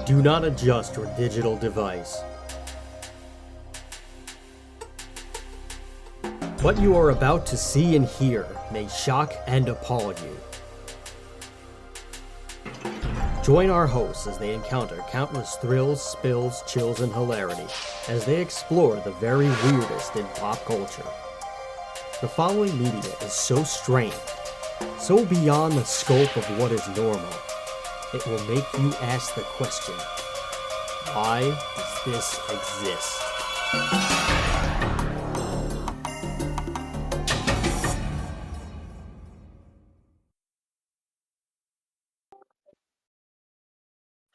Do not adjust your digital device. What you are about to see and hear may shock and appall you. Join our hosts as they encounter countless thrills, spills, chills, and hilarity as they explore the very weirdest in pop culture. The following media is so strange, so beyond the scope of what is normal, it will make you ask the question, why does this exist?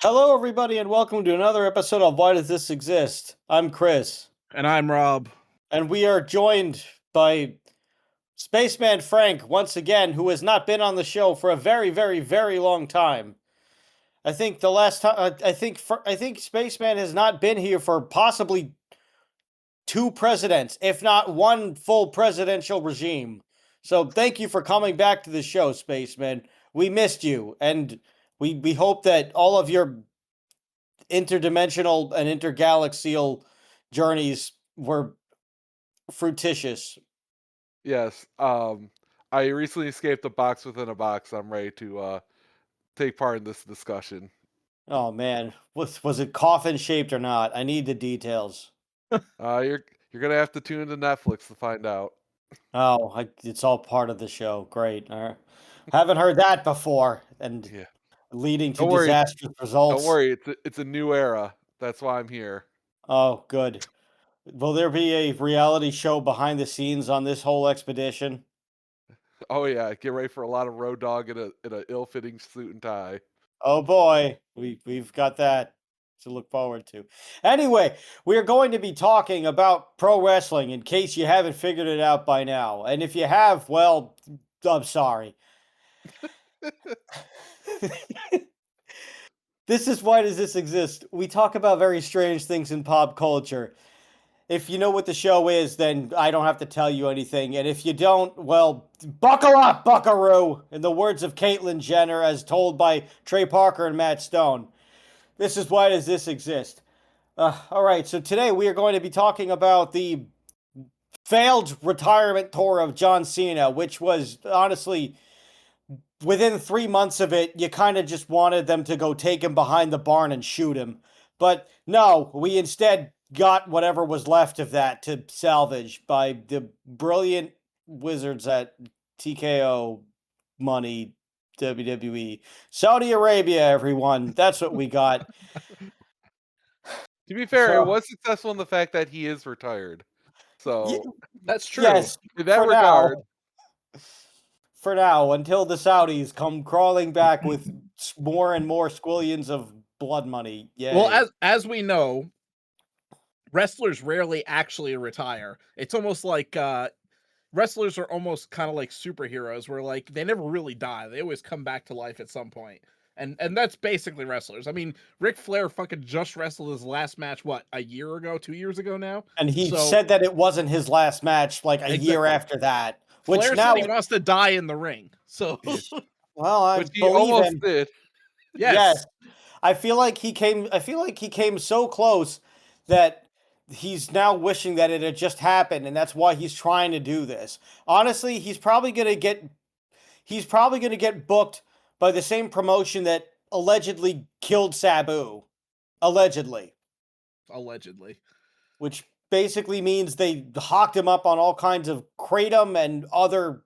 Hello, everybody, and welcome to another episode of Why Does This Exist? I'm Chris. And I'm Rob. And we are joined by Spaceman Frank, once again, who has not been on the show for a very, very, very long time. I think the last time, I think Spaceman has not been here for possibly 2 presidents, if not 1 full presidential regime. So thank you for coming back to the show, Spaceman. We missed you, and we hope that all of your interdimensional and intergalaxial journeys were fruititious. Yes. I recently escaped a box within a box. I'm ready to take part in this discussion. Oh man, was it coffin shaped or not? I need the details. You're gonna have to tune into Netflix to find out. Oh, it's all part of the show. Great. All right. Haven't heard that before, and Yeah. leading to Don't worry. disastrous results. Don't worry. It's a new era. That's why I'm here. Oh, good. Will there be a reality show behind the scenes on this whole expedition? Oh yeah. Get ready for a lot of road dog in a ill-fitting suit and tie. Oh boy, we've got that to look forward to. Anyway, we are going to be talking about pro wrestling in case you haven't figured it out by now. And if you have, well, I'm sorry. This is Why Does This Exist? We talk about very strange things in pop culture. If you know what the show is, then I don't have to tell you anything. And if you don't, well, buckle up, buckaroo, in the words of Caitlyn Jenner, as told by Trey Parker and Matt Stone. This is Why Does This Exist? All right, so today we are going to be talking about the failed retirement tour of John Cena, which was honestly, within 3 months of it, you kind of just wanted them to go take him behind the barn and shoot him. But no, we instead got whatever was left of that to salvage by the brilliant wizards at TKO Money WWE. Saudi Arabia, everyone. That's what we got. To be fair, So- it was successful in the fact that he is retired. So That's true. Yes, in that for regard, now. For now, until the Saudis come crawling back with more and more squillions of blood money. Yay. Well, as we know, wrestlers rarely actually retire. It's almost like wrestlers are almost kind of like superheroes, where like they never really die. They always come back to life at some point. And that's basically wrestlers. I mean, Ric Flair fucking just wrestled his last match, what, a year ago, 2 years ago now? And he said that it wasn't his last match like a year after that. Which Flair now said he wants to die in the ring. So well, I which he believe almost him. did. yes. I feel like he came so close that he's now wishing that it had just happened, and that's why he's trying to do this. Honestly, he's probably gonna get booked by the same promotion that allegedly killed Sabu. Allegedly. Which basically means they hawked him up on all kinds of kratom and other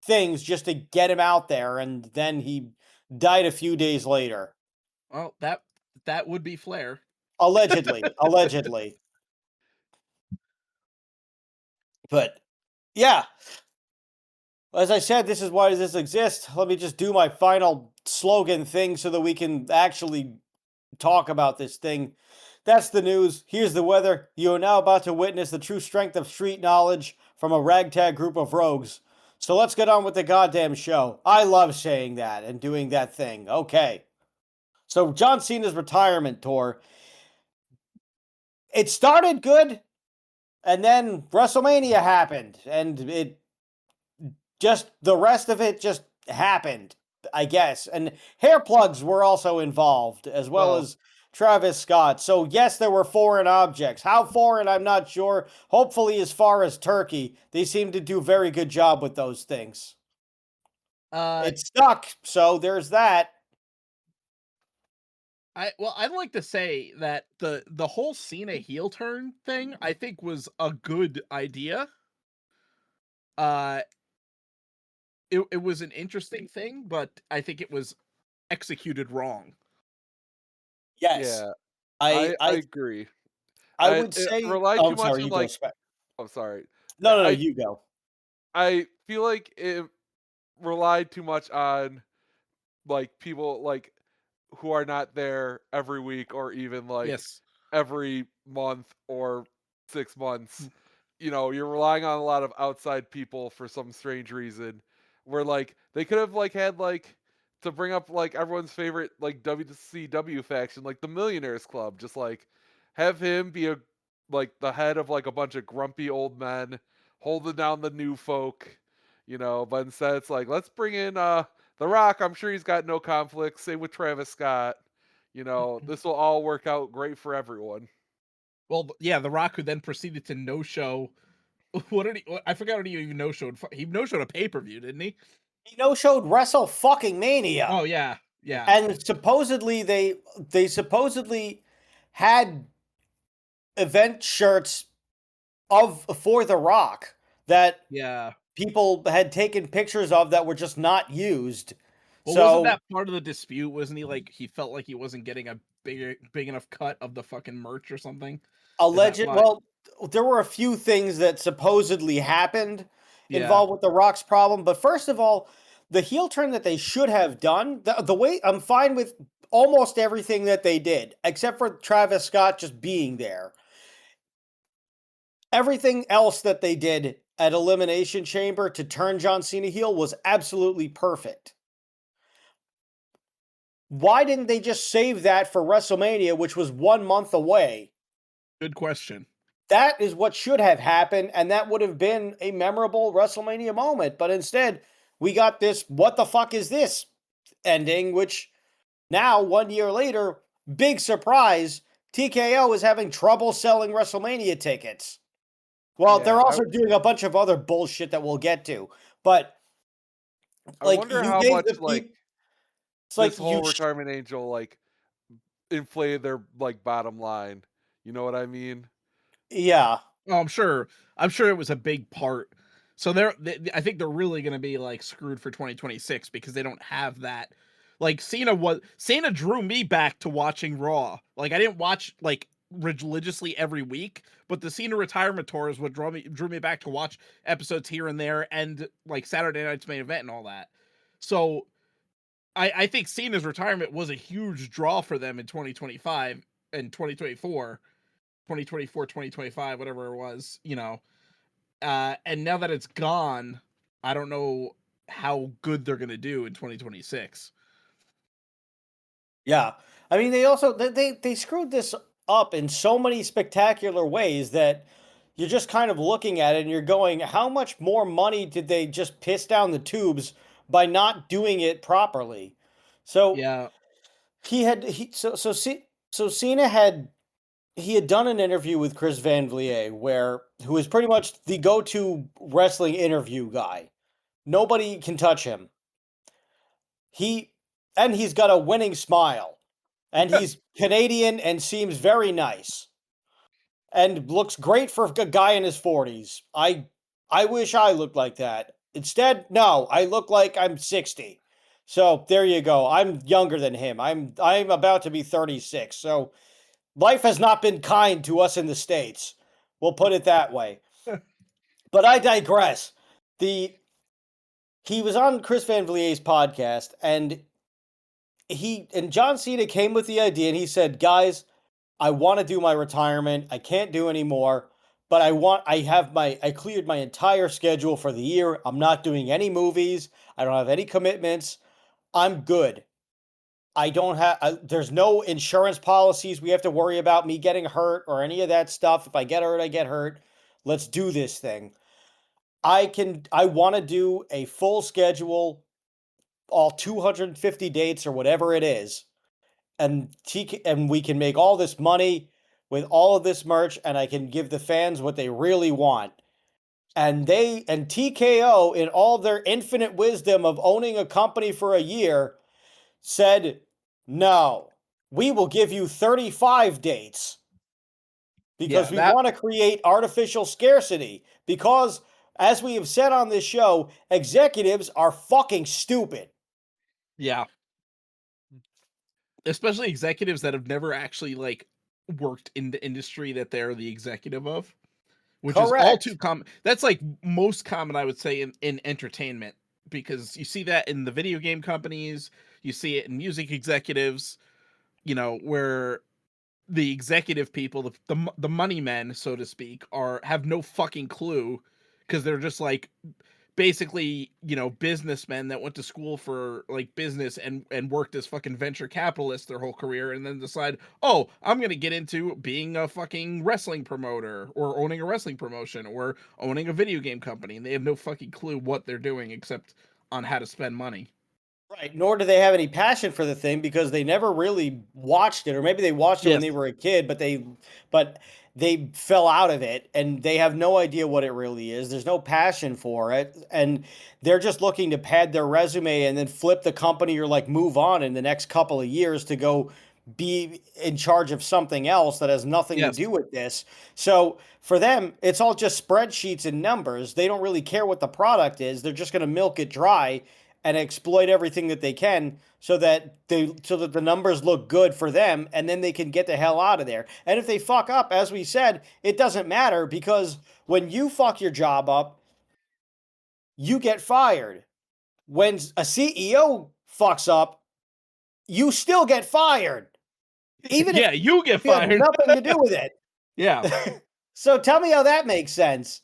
things just to get him out there, and then he died a few days later. Well, that would be Flair. Allegedly. But yeah, as I said, this is Why Does This Exist? Let me just do my final slogan thing so that we can actually talk about this thing. That's the news. Here's the weather. You are now about to witness the true strength of street knowledge from a ragtag group of rogues. So let's get on with the goddamn show. I love saying that and doing that thing. Okay. So John Cena's retirement tour. It started good, and then WrestleMania happened, and the rest of it just happened, I guess. And hair plugs were also involved, as well as Travis Scott. So, yes, there were foreign objects. How foreign, I'm not sure. Hopefully, as far as Turkey, they seem to do a very good job with those things. Uh, It stuck, so there's that. I'd like to say that the whole Cena heel turn thing I think was a good idea. Uh, it was an interesting thing, but I think it was executed wrong. Yes. Yeah, I I I agree. I would It say, relied oh, too I'm much sorry, on you go. like. I'm sorry. No, no, no, I you go. I feel like it relied too much on like people like who are not there every week or even like Yes. every month or 6 months. You're relying on a lot of outside people for some strange reason. Where like they could have like had like to bring up like everyone's favorite like WCW faction, like the Millionaires Club, just like have him be a like the head of like a bunch of grumpy old men holding down the new folk. But instead it's like let's bring in The Rock. I'm sure he's got no conflicts. Same with Travis Scott. This will all work out great for everyone. Well, yeah, The Rock, who then proceeded to no show. What did he? I forgot what he even no showed. He no showed a pay per view, didn't he? He no-showed Wrestle fucking Mania. Oh yeah, yeah, And supposedly they supposedly had event shirts of for The Rock that yeah. people had taken pictures of that were just not used. Well, wasn't So that part of the dispute? Wasn't he like he felt like he wasn't getting a big enough cut of the fucking merch or something? Is that alleged why? well, there were a few things that supposedly happened Yeah, involved with the Rock's problem, but first of all, the heel turn that they should have done, the way I'm fine with almost everything that they did, except for Travis Scott just being there. Everything else that they did at Elimination Chamber to turn John Cena heel was absolutely perfect. Why didn't they just save that for WrestleMania, which was 1 month away? good question. That is what should have happened, and that would have been a memorable WrestleMania moment. But instead, we got this what the fuck is this ending, which now, 1 year later, big surprise, TKO is having trouble selling WrestleMania tickets. Well, they're Yeah, I also doing a bunch of other bullshit that we'll get to. But I like wonder you how gave much the like people, it's this like whole retirement angel like inflated their like bottom line. You know what I mean? yeah, Oh, I'm sure. I'm sure it was a big part. So I think they're really going to be like screwed for 2026 because they don't have that. Like Cena drew me back to watching Raw. Like I didn't watch like religiously every week, but the Cena retirement tour is what drew me back to watch episodes here and there and like Saturday Night's Main Event and all that. So I think Cena's retirement was a huge draw for them in 2025 and 2024. 2024, 2025, whatever it was. And now that it's gone, I don't know how good they're going to do in 2026. yeah. I mean, they also they screwed this up in so many spectacular ways that you're just kind of looking at it and you're going, how much more money did they just piss down the tubes by not doing it properly? So Yeah. he had he so C, so Cena had he had done an interview with Chris Van Vliet who is pretty much the go-to wrestling interview guy. Nobody can touch him. He and he's got a winning smile. And he's Canadian and seems very nice and looks great for a guy in his 40s. I wish I looked like that. Instead, no, I look like I'm 60. So there you go. I'm younger than him. I'm about to be 36. So life has not been kind to us in the States. We'll put it that way. But I digress. The He was on Chris Van Vliet's podcast, and John Cena came with the idea, and he said, "Guys, I want to do my retirement. I can't do anymore, but I cleared my entire schedule for the year. I'm not doing any movies. I don't have any commitments. I'm good. I don't have there's no insurance policies we have to worry about me getting hurt or any of that stuff. If I get hurt, I get hurt. Let's do this thing. I want to do a full schedule, all 250 dates or whatever it is, and we can make all this money with all of this merch, and I can give the fans what they really want. And TKO, in all their infinite wisdom of owning a company for a year, said, no, we will give you 35 dates because we want to create artificial scarcity. Because, as we have said on this show, executives are fucking stupid. Yeah. Especially executives that have never actually like worked in the industry that they're the executive of, which is all Correct. too common. That's like most common, I would say, in entertainment, because you see that in the video game companies, you see it in music executives, you know, where the executive people, the money men, so to speak, have no fucking clue, because they're just like basically, you know, businessmen that went to school for like business and worked as fucking venture capitalists their whole career, and then decide, oh, I'm gonna get into being a fucking wrestling promoter or owning a wrestling promotion or owning a video game company, and they have no fucking clue what they're doing except on how to spend money. Right. Nor do they have any passion for the thing because they never really watched it, or maybe they watched it when Yes. they were a kid, but they fell out of it and they have no idea what it really is. There's no passion for it, and they're just looking to pad their resume and then flip the company or like move on in the next couple of years to go be in charge of something else that has nothing to Yes. do with this. So for them, it's all just spreadsheets and numbers. They don't really care what the product is. They're just going to milk it dry and exploit everything that they can so that the numbers look good for them, and then they can get the hell out of there. And if they fuck up, as we said, it doesn't matter, because when you fuck your job up, you get fired. When a CEO fucks up, you still get fired, even Yeah, you get if you have fired. nothing to do with it. Yeah. So tell me how that makes sense.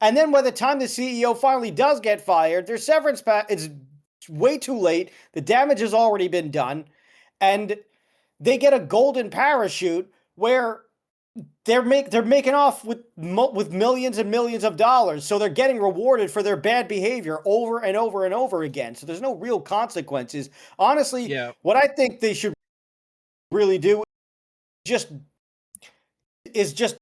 And then by the time the CEO finally does get fired, their severance is way too late. The damage has already been done, and they get a golden parachute where they're making off with millions and millions of dollars. So they're getting rewarded for their bad behavior over and over and over again. So there's no real consequences. Honestly, Yeah. what I think they should really do just is just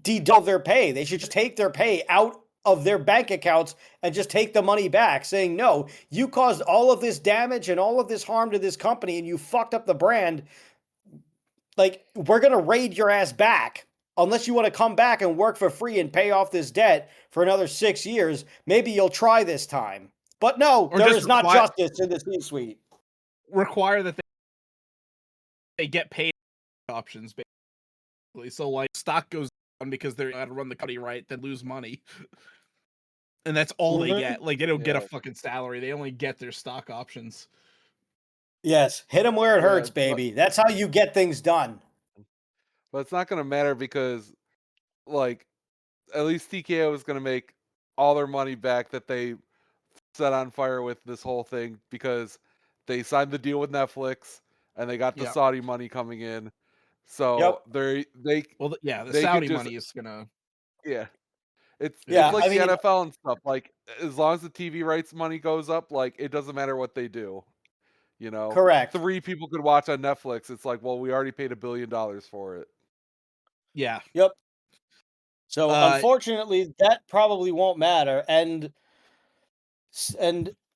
deduct their pay. They should just take their pay out of their bank accounts and just take the money back, saying, no, you caused all of this damage and all of this harm to this company and you fucked up the brand. Like, we're going to raid your ass back. Unless you want to come back and work for free and pay off this debt for another 6 years, maybe you'll try this time. But no, Or there just is not justice in the C-suite. require that they get paid options, basically. So like stock goes down because they're got to run the company right, then lose money. And that's all they get. Like, they don't get a fucking salary. They only get their stock options. Yes, hit them where it hurts, but baby. That's how you get things done. it's not going to matter because, like, at least TKO is going to make all their money back that they set on fire with this whole thing, because they signed the deal with Netflix and they got the Yep. Saudi money coming in. So Yep. they Well, yeah, the they could Saudi just money is gonna. yeah. It's Yeah, like I the mean, NFL and stuff. Like, as long as the TV rights money goes up, like, it doesn't matter what they do. You know, correct. 3 people could watch on Netflix. It's like, well, we already paid $1 billion for it. Yeah. Yep. So Uh, unfortunately, that probably won't matter, and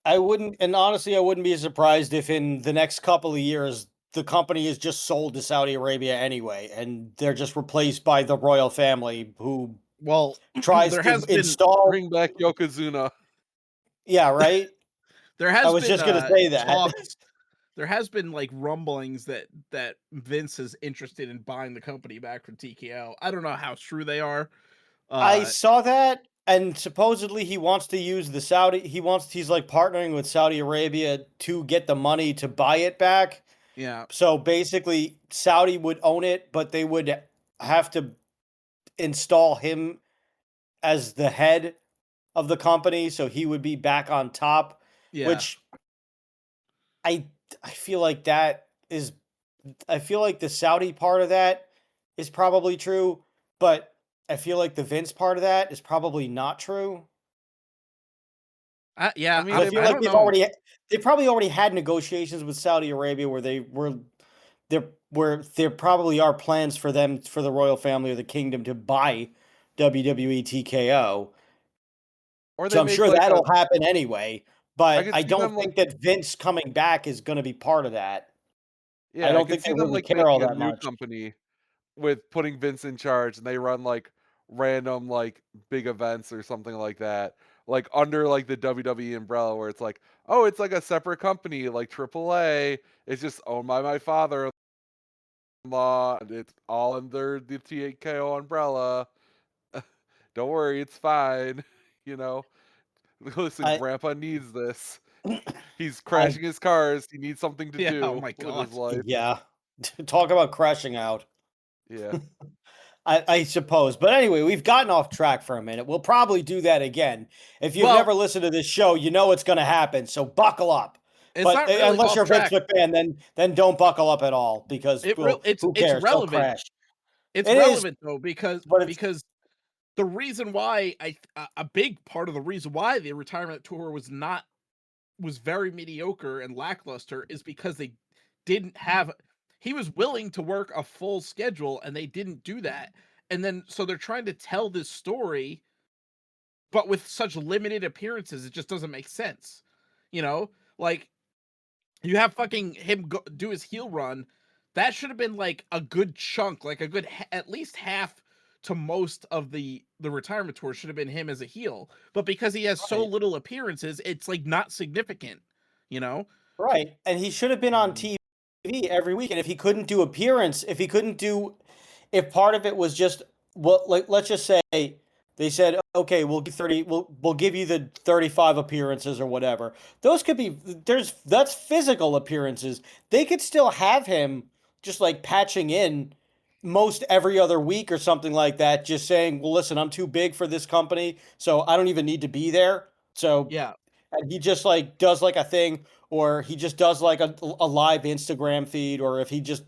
honestly, I wouldn't be surprised if in the next couple of years the company is just sold to Saudi Arabia anyway, and they're just replaced by the royal family who well, tries there to has been install. Bring back Yokozuna. Yeah, right. there I has was been just gonna say that. talks. There has been like rumblings that Vince is interested in buying the company back from TKO. I don't know how true they are. I saw that, and supposedly he wants to use the Saudi. He's like partnering with Saudi Arabia to get the money to buy it back. Yeah. So basically, Saudi would own it, but they would have to install him as the head of the company, so he would be back on top. Yeah. Which I I feel like that is I feel like the Saudi part of that is probably true, but I feel like the Vince part of that is probably not true. Yeah. I mean, I they feel I like don't know. they probably already had negotiations with Saudi Arabia where they were there probably are plans for them, for the royal family or the kingdom, to buy WWE TKO. Or So they I'm make sure like a. that'll happen anyway. I But could I see don't them like. think that Vince coming back is going to be part of that. I Yeah, I don't could think see they them really like care all making a that new much. company with putting Vince in charge, and they run like random like big events or something like that, like under like the WWE umbrella, where it's like, oh, it's like a separate company, like AAA. It's just owned by my father-in-law, and it's all under the TKO umbrella. Don't worry, it's fine. You know, listen, I Grandpa needs this. He's I crashing his cars. He needs something to Yeah, oh do my with god. his life. Yeah, talk about crashing out. Yeah. I suppose. But anyway, we've gotten off track for a minute. We'll probably do that again. If you've Well, never listened to this show, you know it's going to happen. So buckle up. it's But not really unless off you're Vince track. McMahon, then don't buckle up at all because, well, who It's cares? They'll relevant. crash. It's It is, relevant though but it's because the reason why a big part of the reason why the retirement tour was very mediocre and lackluster is because they didn't have he was willing to work a full schedule and they didn't do that. And then so they're trying to tell this story but with such limited appearances it just doesn't make sense. You know, like you have fucking him do his heel run. That should have been like a good chunk, like a good at least half to most of the retirement tour should have been him as a heel. But because he has so right. little appearances, it's like not significant, you know? Right. And he should have been on Mhm. TV every week. And if he couldn't do appearance, if he couldn't do, if part of it was just, well, like, let's just say they said, okay, we'll give you the 35 appearances or whatever. Those could be, that's physical appearances. They could still have him just like patching in most every other week or something like that, just saying, well, listen, I'm too big for this company, so I don't even need to be there. So Yeah. and he just like does like a thing, or he just does like a live Instagram feed, or if he just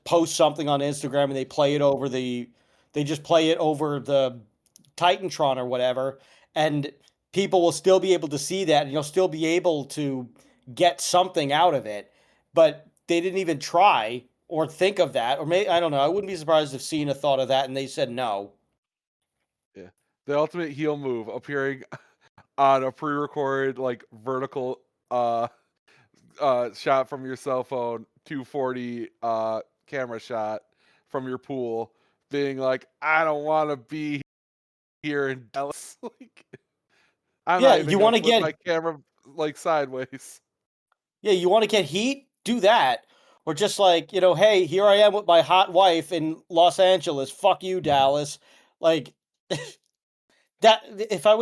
posts something on Instagram and they just play it over the Titantron or whatever, and people will still be able to see that, and you'll still be able to get something out of it. But they didn't even try or think of that, or maybe I don't know. I wouldn't be surprised if Cena thought of that and they said no. Yeah. The ultimate heel move appearing on a pre-recorded like vertical shot from your cell phone, 240 camera shot from your pool, being like, I don't want to be here in Dallas. Like, I'm Yeah, not even you gonna want to flip get my camera like sideways. Yeah, you want to get heat? Do that. Or just like, hey, here I am with my hot wife in Los Angeles. Fuck you, Dallas. Like that if I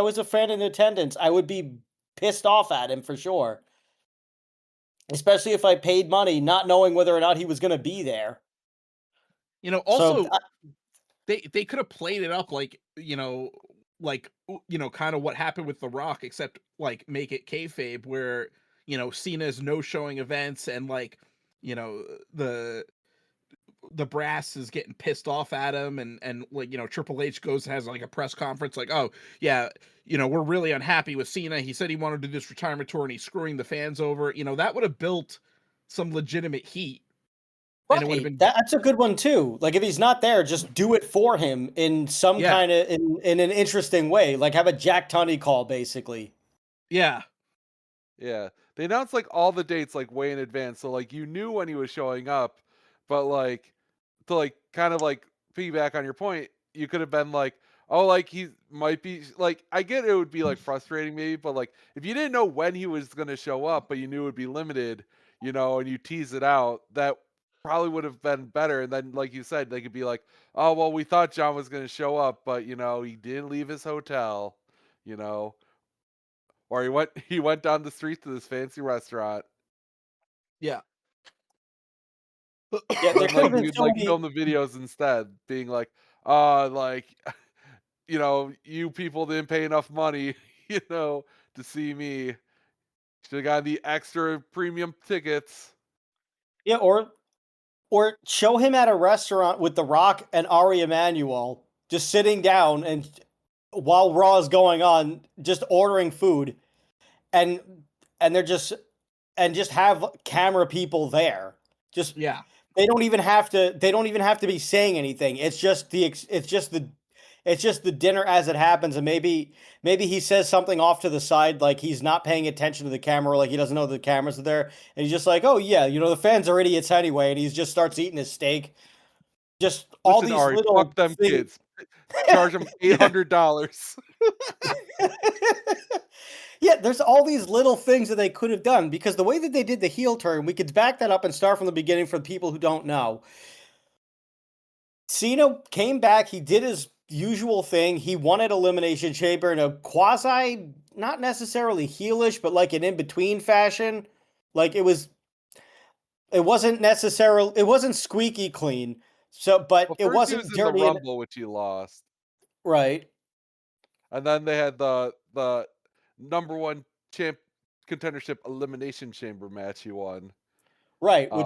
was a fan in attendance, I would be pissed off at him for sure. Especially if I paid money not knowing whether or not he was going to be there. You know, So, also they could have played it up like, kind of what happened with The Rock, except like make it kayfabe where, Cena's no showing events and like, you know, the brass is getting pissed off at him and like Triple H goes and has like a press conference like, oh yeah, we're really unhappy with Cena. He said he wanted to do this retirement tour and he's screwing the fans over. That would have built some legitimate heat and it would have right, been that's a good one too. Like if he's not there, just do it for him in some yeah, kind of in an interesting way. Like have a Jack Tunney call basically. yeah, Yeah. They announced like all the dates like way in advance. So like you knew when he was showing up, but like to like kind of like piggyback on your point, you could have been like, oh, like he might be like I get it would be like frustrating maybe, but like if you didn't know when he was gonna show up, but you knew it would be limited, and you tease it out, that probably would have been better. And then like you said, they could be like, oh well, we thought John was gonna show up, but he didn't leave his hotel, you know. Or he went down the street to this fancy restaurant. yeah. Yeah, there Then could like have been you'd so like many. film the videos instead, being like, like you people didn't pay enough money, to see me. Should have gotten the extra premium tickets. Yeah, or show him at a restaurant with The Rock and Ari Emanuel just sitting down and while Raw is going on, just ordering food and and they're just and just have camera people there. Just Yeah. they don't even have to be saying anything. It's just the dinner as it happens, and maybe he says something off to the side, like he's not paying attention to the camera, like he doesn't know the cameras are there, and he's just like, oh yeah, the fans are idiots anyway, and he just starts eating his steak. Just all Listen, these Ari, little fuck them things. kids. Charge them $800. Yeah, there's all these little things that they could have done, because the way that they did the heel turn, we could back that up and start from the beginning for people who don't know. Cena came back, he did his usual thing. He won at Elimination Chamber in a quasi, not necessarily heelish, but like an in-between fashion. Like it wasn't squeaky clean. So, but Well, it first he was wasn't in the dirty and Rumble, which he lost. right. And then they had the number one champ contendership elimination chamber match he won. Right, Um,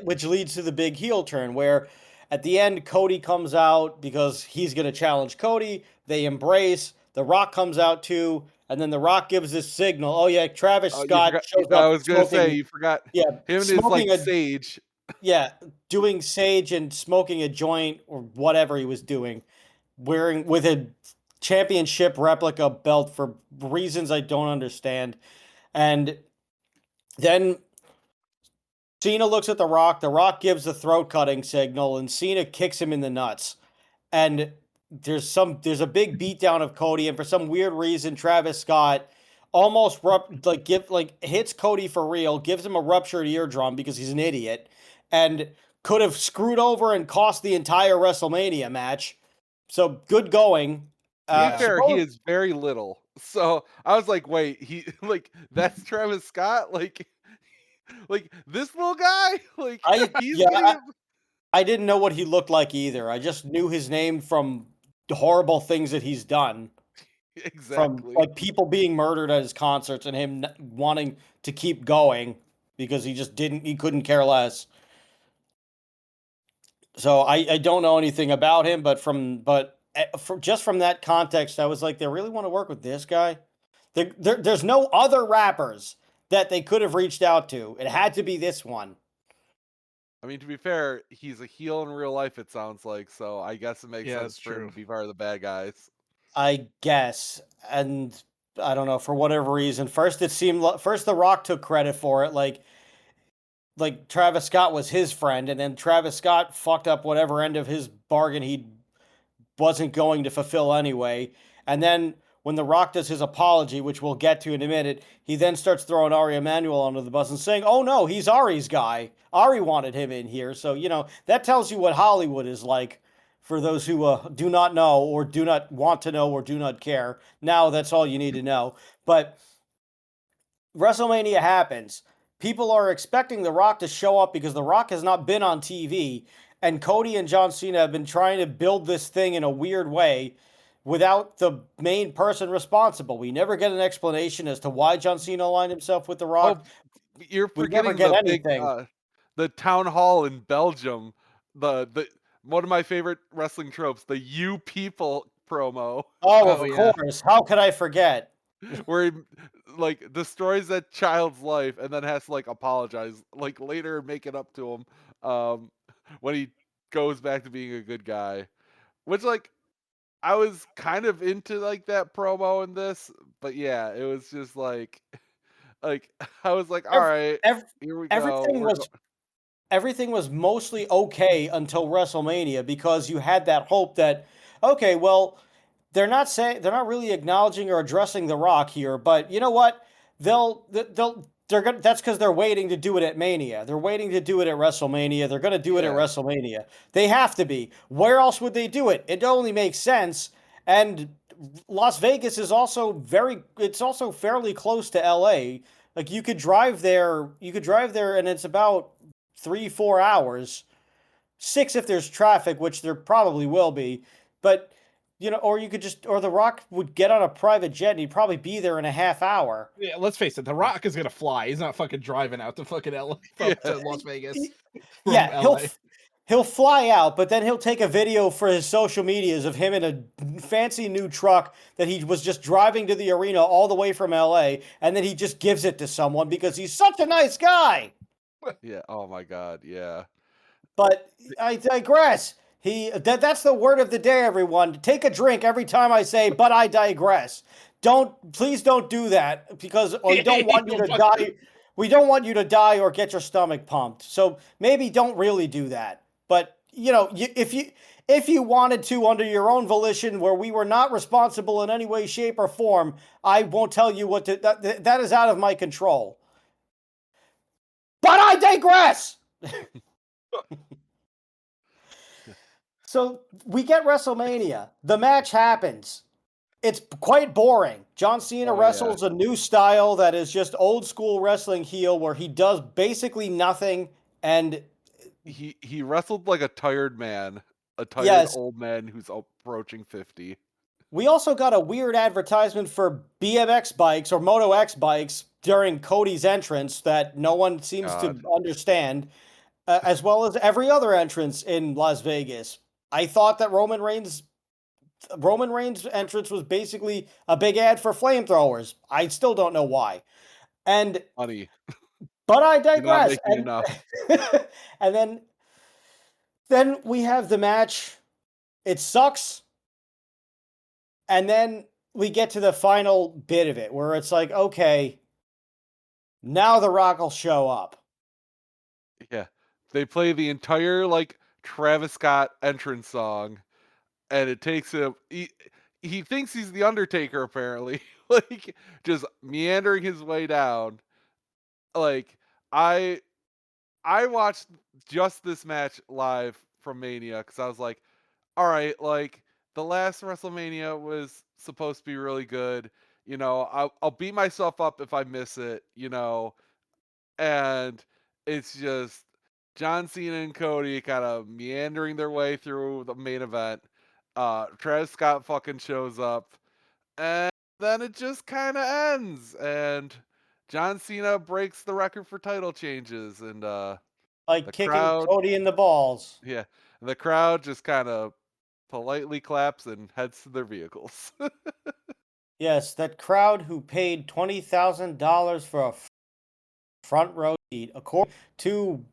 which leads to the big heel turn where at the end Cody comes out because he's going to challenge Cody. They embrace. The Rock comes out too, and then the Rock gives this signal. Oh yeah, Travis you Scott forgot. shows I up was gonna say smoking. you forgot Yeah, him and his smoking like a sage. yeah, doing sage and smoking a joint or whatever he was doing, wearing with a championship replica belt for reasons I don't understand. And then Cena looks at The Rock. The Rock gives the throat cutting signal, and Cena kicks him in the nuts. And there's a big beatdown of Cody, and for some weird reason, Travis Scott almost hits Cody for real, gives him a ruptured eardrum because he's an idiot, and could have screwed over and cost the entire WrestleMania match. So good going. To be Yeah. fair, he is very little. So I was like, wait, he like that's Travis Scott? Like this little guy? Like I he's yeah, getting I didn't know what he looked like either. I just knew his name from the horrible things that he's done. From exactly. like people being murdered at his concerts and him wanting to keep going because he couldn't care less. So I don't know anything about him, just from that context, I was like, they really want to work with this guy. There's no other rappers that they could have reached out to. It had to be this one. I mean, to be fair, he's a heel in real life, it sounds like, so I guess it makes Yeah, sense that's for him true. to be part of the bad guys. I guess, and I don't know for whatever reason. First The Rock took credit for it, like Travis Scott was his friend, and then Travis Scott fucked up whatever end of his bargain he wasn't going to fulfill anyway. And then when The Rock does his apology, which we'll get to in a minute, he then starts throwing Ari Emanuel under the bus and saying, "Oh no, he's Ari's guy. Ari wanted him in here." So that tells you what Hollywood is like. For those who do not know, or do not want to know, or do not care, now that's all you need to know. But WrestleMania happens. People are expecting The Rock to show up because The Rock has not been on TV, and Cody and John Cena have been trying to build this thing in a weird way without the main person responsible. We never get an explanation as to why John Cena aligned himself with The Oh, Rock. you're We never forgetting get the big anything. the town hall in Belgium. The one of my favorite wrestling tropes, the "You People" promo. Oh, Oh of yeah. course. How could I forget? Where he like destroys that child's life and then has to like apologize like later and make it up to him when he goes back to being a good guy. Which like I was kind of into like that promo in this, but yeah, it was just like I was like, all Ev- right, ev- here we go. everything was everything was mostly okay until WrestleMania because you had that hope that okay, well, they're not really acknowledging or addressing The Rock here, but you know what? They're gonna that's because they're waiting to do it at Mania. They're waiting to do it at WrestleMania. They're gonna do it at Yeah. WrestleMania. They have to be. Where else would they do it? It only makes sense. And Las Vegas is also it's also fairly close to LA. Like you could drive there and it's about 3, 4 hours. 6 if there's traffic, which there probably will be. But or you could or The Rock would get on a private jet and he'd probably be there in a half hour. Yeah, let's face it, The Rock is gonna fly. He's not fucking driving out to fucking LA Yeah. to Las Vegas from Yeah, LA. he'll fly out, but then he'll take a video for his social medias of him in a fancy new truck that he was just driving to the arena all the way from LA, and then he just gives it to someone because he's such a nice guy. Yeah. Oh my God. Yeah. But I digress. That's the word of the day, everyone. Take a drink every time I say, but I digress. Please don't do that because we don't want you to die. We don't want you to die or get your stomach pumped. So maybe don't really do that. But if you wanted to under your own volition, where we were not responsible in any way, shape, or form, I won't tell you what to. That is out of my control. But I digress. So we get WrestleMania. The match happens. It's quite boring. John Cena Oh yeah. wrestles a new style that is just old school wrestling heel where he does basically nothing. And He wrestled like a tired man, a tired yes, old man who's approaching 50. we also got a weird advertisement for BMX bikes or Moto X bikes during Cody's entrance that no one seems to God. understand, as well as every other entrance in Las Vegas. I thought that Roman Reigns' entrance was basically a big ad for flamethrowers. I still don't know why. And Honey, but I you're not digress. making enough. And then we have the match. It sucks. And then we get to the final bit of it where it's like, okay, now The Rock will show up. Yeah. They play the entire like Travis Scott entrance song, and it takes him he thinks he's the Undertaker apparently. Like just meandering his way down. Like I I watched just this match live from Mania because I was like, all right, like the last WrestleMania was supposed to be really good. I'll beat myself up if I miss it, and it's just John Cena and Cody kind of meandering their way through the main event. Travis Scott fucking shows up, and then it just kind of ends, and John Cena breaks the record for title changes, and Like the kicking crowd, Cody in the balls. yeah, the crowd just kind of politely claps and heads to their vehicles. Yes, that crowd who paid $20,000 for a front row seat, according to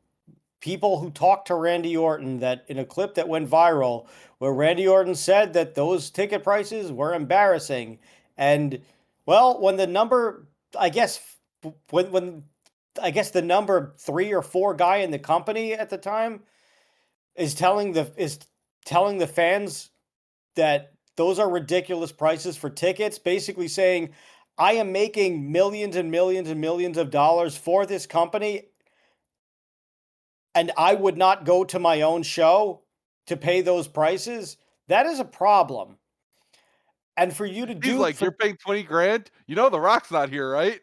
people who talked to Randy Orton, that in a clip that went viral where Randy Orton said that those ticket prices were embarrassing. And well, when the number, I guess, when I guess the number 3 or 4 guy in the company at the time is telling the fans that those are ridiculous prices for tickets, basically saying, I am making millions and millions and millions of dollars for this company, and I would not go to my own show to pay those prices. That is a problem. And for you to He's do like, "You're paying 20 grand? You know The Rock's not here, right?"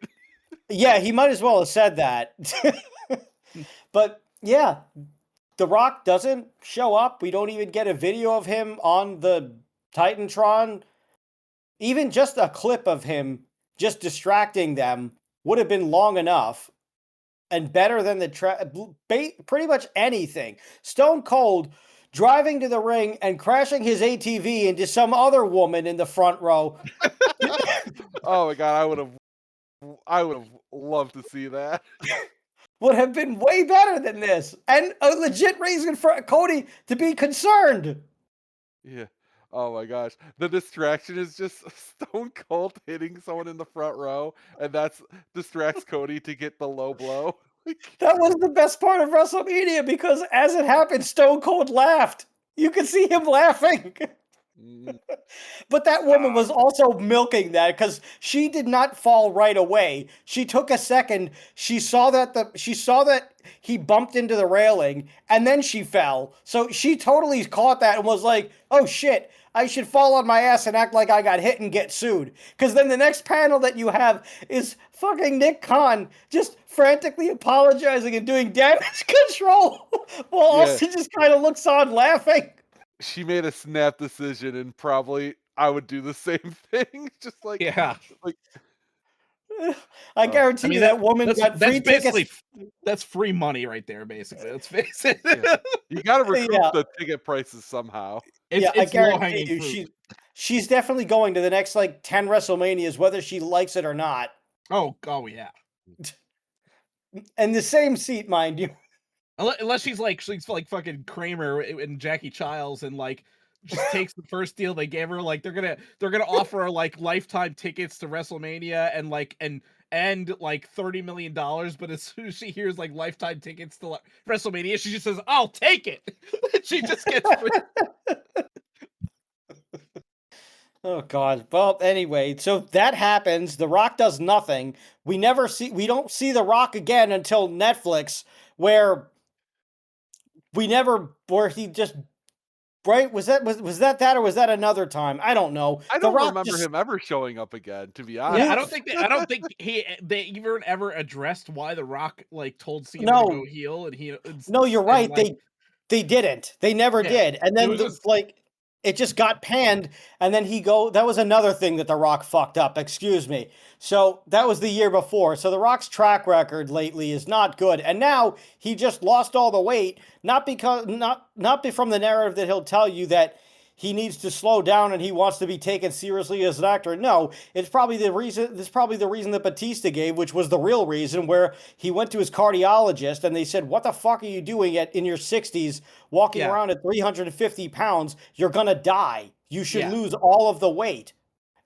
yeah, he might as well have said that. But yeah, The Rock doesn't show up. We don't even get a video of him on the Titantron. Even just a clip of him just distracting them would have been long enough and better than pretty much anything. Stone Cold driving to the ring and crashing his ATV into some other woman in the front row Oh my god, I would have loved to see that. would have been way better than this, and a legit reason for Cody to be concerned. Yeah. Oh my gosh. The distraction is just Stone Cold hitting someone in the front row, and that's distracts Cody to get the low blow. Like, That was the best part of WrestleMania because as it happened, Stone Cold laughed. You could see him laughing. mm, But that woman was also milking that because she did not fall right away. She took a second. She saw that he bumped into the railing and then she fell. So she totally caught that and was like, "Oh shit, I should fall on my ass and act like I got hit and get sued." Because then the next panel that you have is fucking Nick Khan just frantically apologizing and doing damage control while yeah, Austin just kind of looks on laughing. she made a snap decision, and probably I would do the same thing. Just Yeah. like, I uh, I guarantee you mean that woman got that's free tickets. basically that's free money right there, basically. Let's face it. yeah, you got to recoup Yeah, the ticket prices somehow. yeah, I It's low guarantee hanging you, fruit. she's definitely going to the next like 10 WrestleManias, whether she likes it or not. Oh yeah. And the same seat, mind you. Unless she's like fucking Kramer and Jackie Childs and like just takes the first deal they gave her. Like they're gonna offer her like lifetime tickets to WrestleMania and like $30 million. But as soon as she hears like lifetime tickets to WrestleMania, she just says, "I'll take it." She just gets. Oh God. Well, anyway, so that happens. The Rock does nothing. We don't see The Rock again until Netflix, where he just right was that or was that another time? I don't know. I The don't Rock remember just him ever showing up again, to be Yeah, honest. I don't think they even ever addressed why The Rock like told Cena to go no, heel and no, you're and right. like They didn't. They never yeah, did. And it then was just it just got panned and then that was another thing that The Rock fucked up, excuse me. So that was the year before. So The Rock's track record lately is not good. And now he just lost all the weight, not from the narrative that he'll tell you that he needs to slow down and he wants to be taken seriously as an actor. No, it's probably the reason. This is probably the reason that Batista gave, which was the real reason, where he went to his cardiologist and they said, "What the fuck are you doing in your 60s, walking yeah, around at 350 pounds? You're gonna die. You should yeah. lose all of the weight."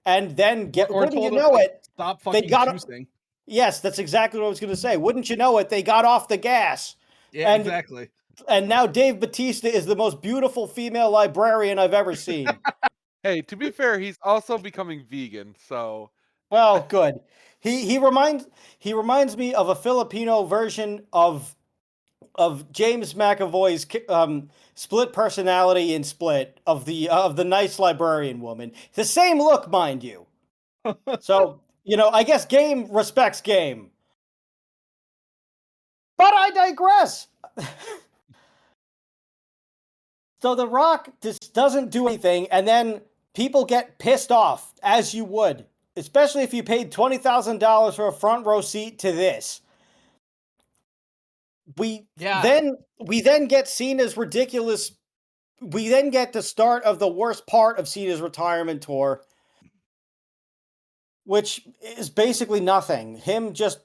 And then Or wouldn't you told him know like it, stop they fucking got juicing. yes, that's exactly what I was gonna say. Wouldn't you know it, they got off the gas. Yeah, And exactly. and now Dave Batista is the most beautiful female librarian I've ever seen. Hey, to be fair, he's also becoming vegan, so Well, good. He reminds me of a Filipino version of James McAvoy's split personality in Split of the nice librarian woman. The same look, mind you. So I guess game respects game. But I digress. So The Rock just doesn't do anything, and then people get pissed off, as you would, especially if you paid $20,000 for a front row seat to this. We Yeah. then get Cena's ridiculous. We then get the start of the worst part of Cena's retirement tour, which is basically nothing. Him just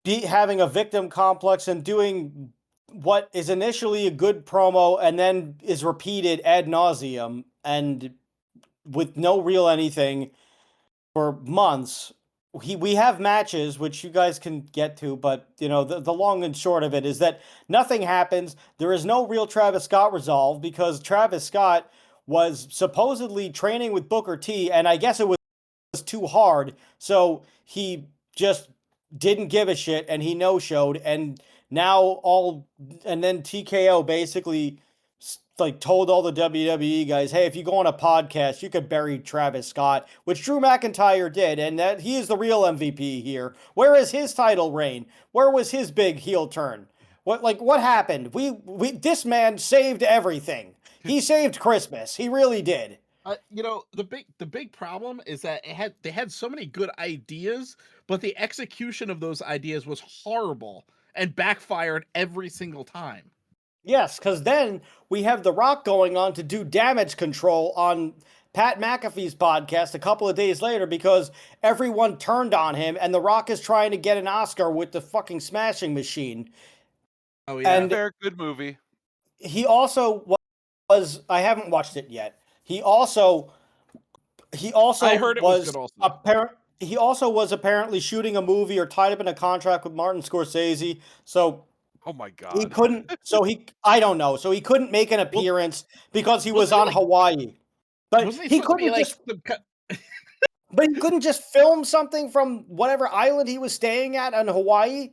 having a victim complex and doing what is initially a good promo and then is repeated ad nauseum and with no real anything for months. We have matches which you guys can get to, but the long and short of it is that nothing happens. There is no real Travis Scott resolve because Travis Scott was supposedly training with Booker T, and I guess it was too hard, so he just didn't give a shit and he no-showed, and then TKO basically like told all the WWE guys, "Hey, if you go on a podcast, you could bury Travis Scott," which Drew McIntyre did, and that he is the real MVP here. Where is his title reign? Where was his big heel turn? What happened? This man saved everything. He saved Christmas. He really did. The big problem is that they had so many good ideas, but the execution of those ideas was horrible and backfired every single time. Yes, because then we have The Rock going on to do damage control on Pat McAfee's podcast a couple of days later because everyone turned on him and The Rock is trying to get an Oscar with the fucking Smashing Machine. Oh yeah. And fair, good movie. he also I haven't watched it yet. He also I heard it was good also. he also was apparently shooting a movie or tied up in a contract with Martin Scorsese. So Oh my he god. couldn't. I don't know. So he couldn't make an appearance because he was wasn't he on like Hawaii. But wasn't he he supposed to be couldn't like just. But he couldn't just film something from whatever island he was staying at on Hawaii,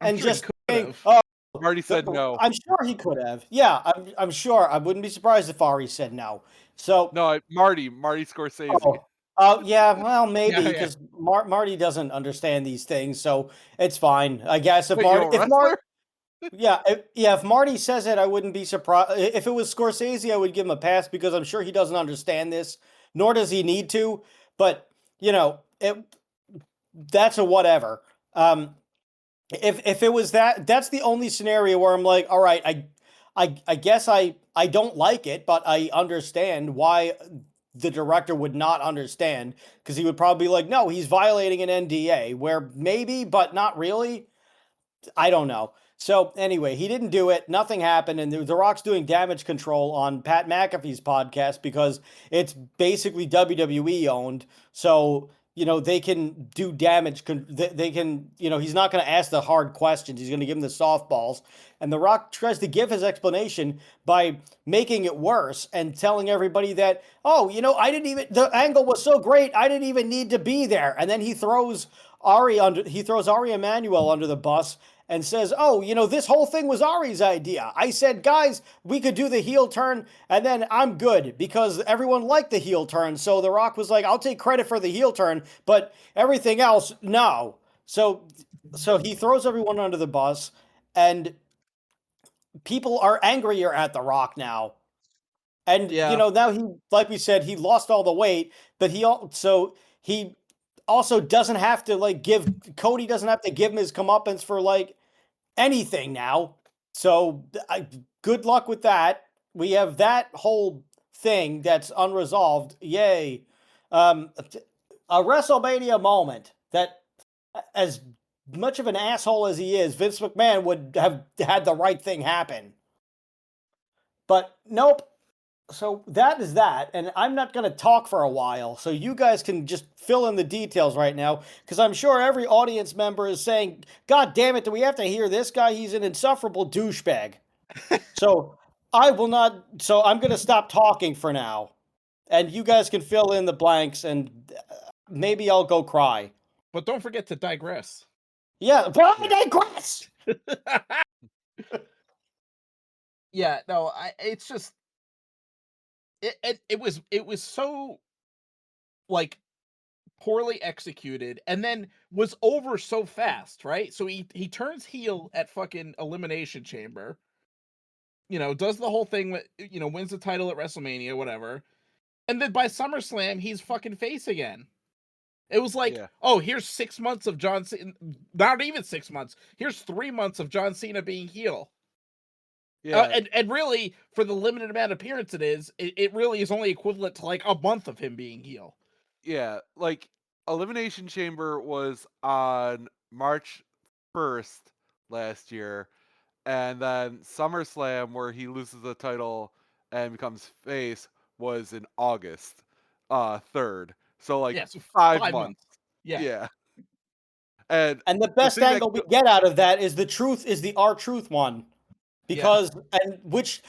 I'm and sure he just could saying, have. "Oh, Marty said no. I'm sure he could have." Yeah, I'm sure. I wouldn't be surprised if Ari said no. So, No, Marty Scorsese. oh, yeah. Well, maybe Yeah, yeah. because Marty doesn't understand these things, so it's fine. I guess Wait, you're a If Marty. wrestler? If Marty says it, I wouldn't be surprised. If it was Scorsese, I would give him a pass because I'm sure he doesn't understand this, nor does he need to. But that's a whatever. If it was that's the only scenario where I'm like, all right, I guess I don't like it, but I understand why the director would not understand because he would probably be like, no, he's violating an NDA. Where maybe, but not really. I don't know. So anyway, he didn't do it. Nothing happened, and The Rock's doing damage control on Pat McAfee's podcast because it's basically WWE owned. So they can do damage. They can. He's not going to ask the hard questions. He's going to give him the softballs. And The Rock tries to give his explanation by making it worse and telling everybody that, oh, I didn't even. The angle was so great, I didn't even need to be there. And then he throws Ari Emanuel under the bus and says, "Oh, this whole thing was Ari's idea. I said, guys, we could do the heel turn, and then I'm good because everyone liked the heel turn." So The Rock was like, "I'll take credit for the heel turn, but everything else, no." So he throws everyone under the bus, and people are angrier at The Rock now. And Yeah. now he, like we said, he lost all the weight, but he also doesn't have to Cody doesn't have to give him his comeuppance for anything now. So good luck with that. We have that whole thing that's unresolved. Yay. A WrestleMania moment that, as much of an asshole as he is, Vince McMahon would have had the right thing happen. But nope. So that is that. And I'm not going to talk for a while. So you guys can just fill in the details right now. Because I'm sure every audience member is saying, God damn it, do we have to hear this guy? He's an insufferable douchebag. So I will not. So I'm going to stop talking for now. And you guys can fill in the blanks. And maybe I'll go cry. But don't forget to digress. Yeah, but I digress. Yeah, no, it's just it was so poorly executed and then was over so fast, right? So he turns heel at fucking Elimination Chamber. Does the whole thing with wins the title at WrestleMania, whatever. And then by SummerSlam, he's fucking face again. It was like, oh, here's 6 months of John Cena, not even 6 months. Here's 3 months of John Cena being heel. Yeah, and really, for the limited amount of appearance it really is only equivalent to a month of him being heel. Yeah, Elimination Chamber was on March 1st last year, and then SummerSlam, where he loses the title and becomes face, was in August 3rd. So so 5 months. Yeah. And the best angle we get out of that is the R-Truth one. Because which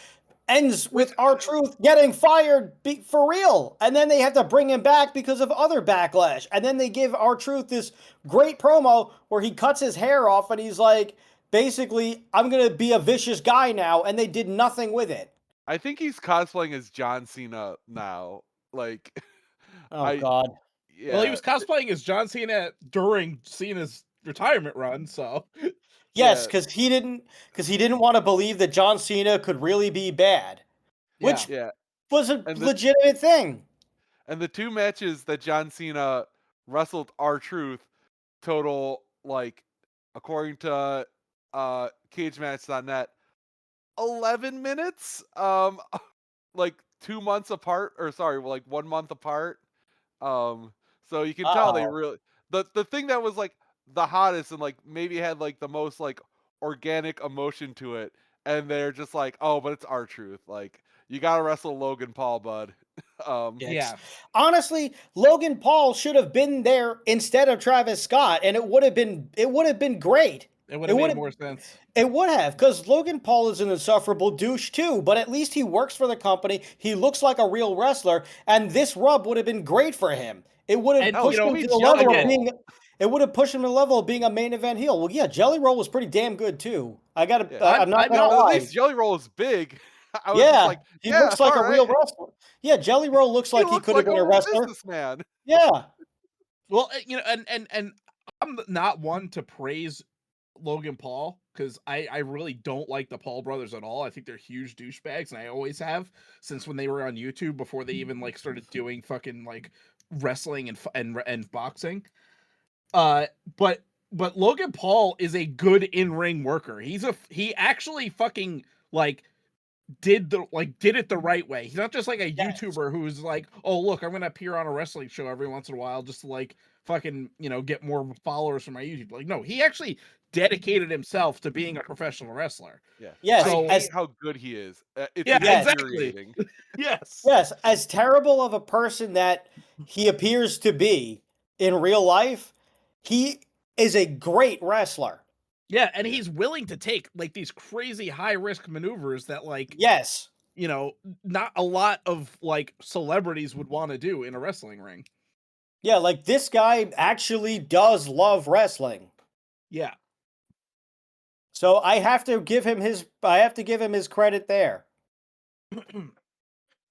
ends with R-Truth getting fired for real. And then they have to bring him back because of other backlash. And then they give R-Truth this great promo where he cuts his hair off and he's like, basically, I'm going to be a vicious guy now. And they did nothing with it. I think he's cosplaying as John Cena now. Oh, God. Yeah. Well, he was cosplaying as John Cena during Cena's retirement run, so... Yes, because he didn't want to believe that John Cena could really be bad, which was a legitimate thing. And the two matches that John Cena wrestled R-Truth total, according to CageMatch.net, 11 minutes. 2 months apart, or sorry, 1 month apart. So you can tell they really the thing that was the hottest and maybe had the most organic emotion to it, and they're just oh, but it's R-Truth. You gotta wrestle Logan Paul, bud. Yeah. Honestly, Logan Paul should have been there instead of Travis Scott, and it would have been great. It would have made more sense. It would have, because Logan Paul is an insufferable douche too, but at least he works for the company. He looks like a real wrestler, and this rub would have been great for him. It would have pushed him to the level of being. It would have pushed him to the level of being a main event heel. Well, yeah, Jelly Roll was pretty damn good too. I'm not gonna lie. At least Jelly Roll is big. He looks like a real wrestler. Yeah, Jelly Roll looks like he could have been a wrestler. Businessman. Yeah. Well, and I'm not one to praise Logan Paul because I really don't like the Paul brothers at all. I think they're huge douchebags, and I always have since when they were on YouTube before they even started doing fucking wrestling and boxing. But Logan Paul is a good in-ring worker. He actually fucking did it the right way. He's not just a YouTuber who's oh look, I'm gonna appear on a wrestling show every once in a while just to fucking, get more followers from my YouTube. Like, no, he actually dedicated himself to being a professional wrestler. Yeah. Yes, So- I hate how good he is. It's Yeah, exactly. infuriating. Yes. yes, as terrible of a person that he appears to be in real life, he is a great wrestler. Yeah, and Yeah. he's willing to take like these crazy high risk maneuvers that like, Yes. not a lot of like celebrities would want to do in a wrestling ring. Yeah, like this guy actually does love wrestling. Yeah. So I have to give him his credit there.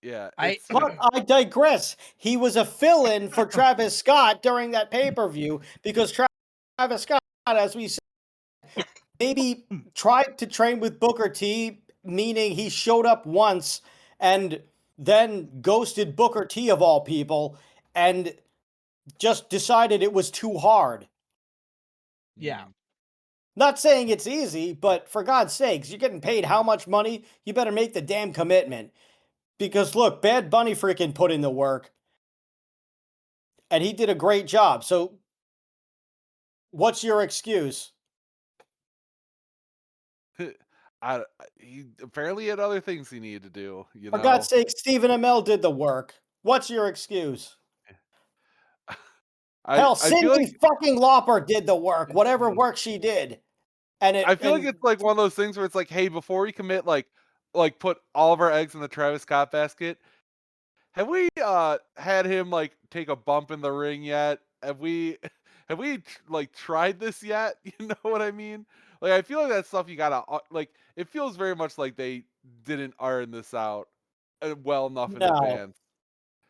Yeah. I- It's But I digress. He was a fill-in for Travis Scott during that pay-per-view because Travis Scott, as we said, maybe tried to train with Booker T, meaning he showed up once and then ghosted Booker T of all people and just decided it was too hard. Yeah. Not saying it's easy, but for God's sakes, you're getting paid how much money? You better make the damn commitment. Because look, Bad Bunny freaking put in the work. And he did a great job. So what's your excuse? He apparently had other things he needed to do. For God's sake, Stephen Amell did the work. What's your excuse? Hell, I feel like Cyndi fucking Lauper did the work, whatever work she did. And I feel like it's like one of those things where it's like, hey, before we commit, like put all of our eggs in the Travis Scott basket. Have we had him like take a bump in the ring yet? Have we like tried this yet? You know what I mean? Like I feel like that stuff you gotta like. It feels very much like they didn't iron this out well enough in no, advance.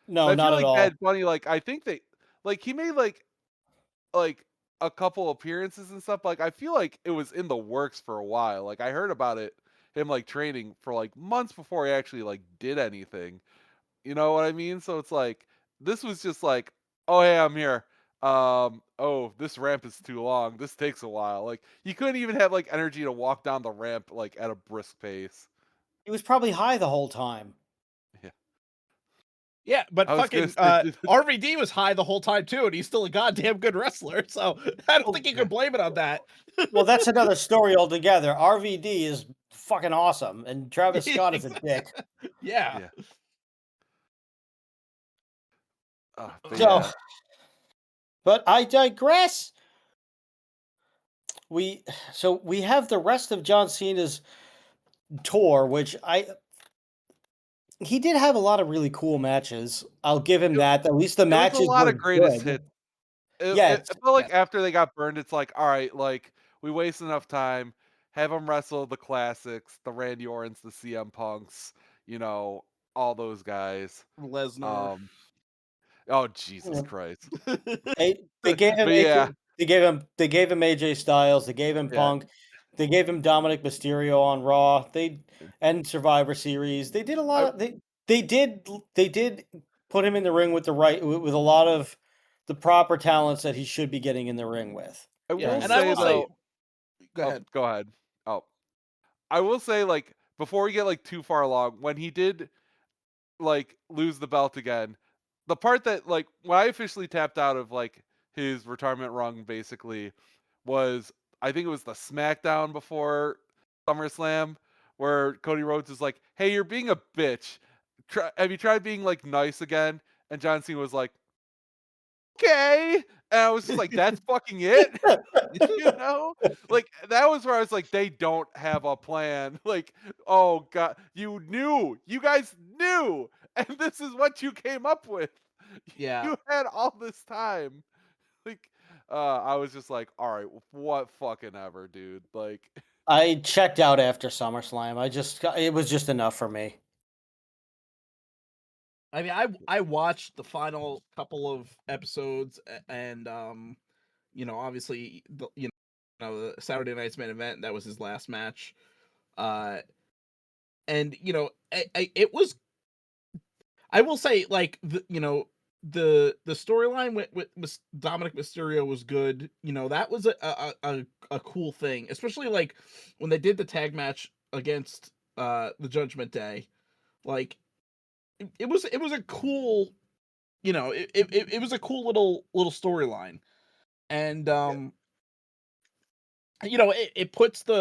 no, And I feel not at like all. Bad Bunny, like I think they like he made like a couple appearances and stuff. Like I feel like it was in the works for a while. Like I heard about it, him like training for like months before he actually like did anything. You know what I mean? So it's like this was just like, oh hey, I'm here. Oh, this ramp is too long. This takes a while. Like you couldn't even have like energy to walk down the ramp like at a brisk pace. He was probably high the whole time. Yeah. Yeah, but I was gonna fucking say RVD was high the whole time too, and he's still a goddamn good wrestler. So I don't think you can blame it on that. Well, that's another story altogether. RVD is fucking awesome, and Travis Scott is a dick. Yeah. Yeah. But So, yeah. but I digress. We have the rest of John Cena's tour, which he did have a lot of really cool matches. I'll give him that. At least the It was a matches lot were of greatest good. hits. It Yes. felt like after they got burned, it's like, all right, like we wasted enough time. Have them wrestle the classics, the Randy Ortons, the CM Punks, all those guys. Lesnar. Um, oh Jesus Christ! They gave him But yeah, they gave him AJ Styles, they gave him yeah. Punk, they gave him Dominic Mysterio on Raw. And Survivor Series. They did a lot I, of they did put him in the ring with with a lot of the proper talents that he should be getting in the ring with. I Yeah, will and I say will say, though. go Oh, ahead. go ahead. Oh, I will say like before we get like too far along, when he did like lose the belt again, the part that like when I officially tapped out of like his retirement rung basically was I think it was the SmackDown before SummerSlam where Cody Rhodes is like, "Hey, you're being a bitch. Have you tried being like nice again?" And John Cena was like, "Okay." And I was just like, "That's fucking it." You know? Like that was where I was like, they don't have a plan. Like, oh god, you guys knew, and this is what you came up with. Yeah. You had all this time. Like, I was just like, all right, what fucking ever, dude. Like, I checked out after SummerSlam. It was just enough for me. I mean, I watched the final couple of episodes, and obviously the Saturday night's main event, that was his last match, and it was, I will say, like, the storyline with Dominic Mysterio was good. That was a cool thing, especially like when they did the tag match against the Judgment Day. Like it was a cool you know, it was a cool little storyline, and you know, it puts the